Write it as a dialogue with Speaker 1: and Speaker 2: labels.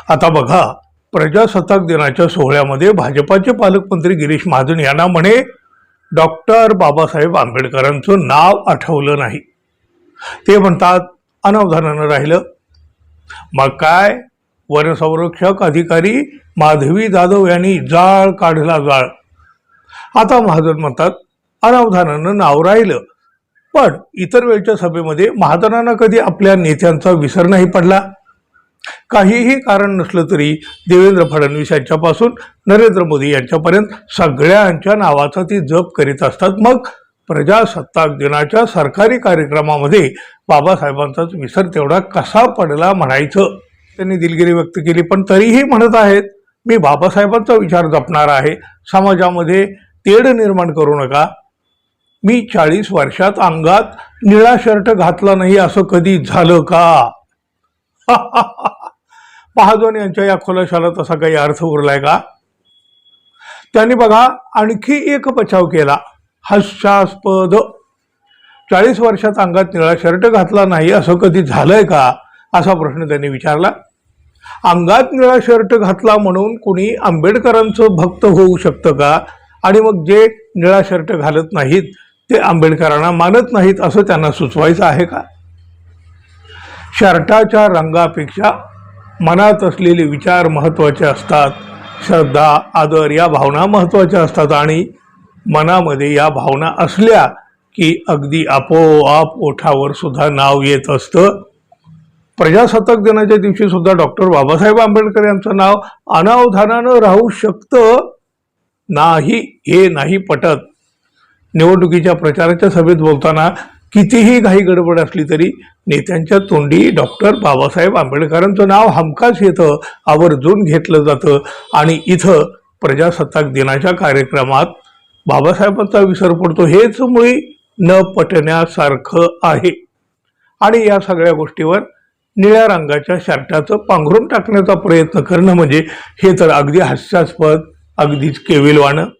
Speaker 1: आता बघा, प्रजासत्ताक दिनाच्या सोहळ्यामध्ये भाजपाचे पालकमंत्री गिरीश महाजन यांना म्हणे डॉक्टर बाबासाहेब आंबेडकरांचं नाव आठवलं नाही. ते म्हणतात अनावधानानं राहिलं. मग काय, वनसंरक्षक अधिकारी माधवी जाधव यांनी जाळ काढला जाळ. आता महाजन म्हणतात अनावधानानं नाव राहिलं, पण इतर वेळच्या सभेमध्ये महाजनांना कधी आपल्या नेत्यांचा विसर नाही पडला. काहीही कारण नसलं तरी देवेंद्र फडणवीस यांच्यापासून नरेंद्र मोदी यांच्यापर्यंत सगळ्यांच्या नावाचा ती जप करीत असतात. मग प्रजासत्ताक दिनाच्या सरकारी कार्यक्रमामध्ये बाबासाहेबांचाच विसर तेवढा कसा पडला म्हणायचं. त्यांनी दिलगिरी व्यक्त केली, पण तरीही म्हणत आहेत मी बाबासाहेबांचा विचार जपणार आहे, समाजामध्ये तेढ निर्माण करू नका. मी 40 वर्षात अंगात निळा शर्ट घातला नाही असं कधी झालं का? महाजन यांच्या या खुलाशाला तसा काही अर्थ उरलाय का? त्यांनी बघा आणखी एक बचाव केला, हास्यास्पद. 40 वर्षात अंगात निळा शर्ट घातला नाही असं कधी झालंय का, असा प्रश्न त्यांनी विचारला. अंगात निळा शर्ट घातला म्हणून कुणी आंबेडकरांचं भक्त होऊ शकतं का? आणि मग जे निळा शर्ट घालत नाहीत ते आंबेडकरांना मानत नाहीत असं त्यांना सुचवायचं आहे का? शर्टाच्या रंगापेक्षा मनात असलेले विचार महत्त्वाचे असतात. श्रद्धा, आदर या भावना महत्त्वाच्या असतात. आणि मनामध्ये या भावना असल्या की अगदी आपोआप ओठावर सुद्धा नाव येत असतं. प्रजासत्ताक दिनाच्या दिवशी सुद्धा डॉक्टर बाबासाहेब आंबेडकर यांचं नाव अनावधानानं राहू शकतं नाही, हे नाही पटत. निवडणुकीच्या प्रचाराच्या सभेत बोलताना कितीही घाई गडबड असली तरी नेत्यांच्या तोंडी डॉक्टर बाबासाहेब आंबेडकरांचं नाव हमखास येतं, आवर्जून घेतलं जातं. आणि इथं प्रजासत्ताक दिनाच्या कार्यक्रमात बाबासाहेबांचा विसर पडतो, हेच मुळी न पटण्यासारखं आहे. आणि या सगळ्या गोष्टीवर निळ्या रंगाच्या शर्टाचं पांघरून टाकण्याचा प्रयत्न करणं म्हणजे हे तर अगदी हास्यास्पद, अगदीच केविलवाणं.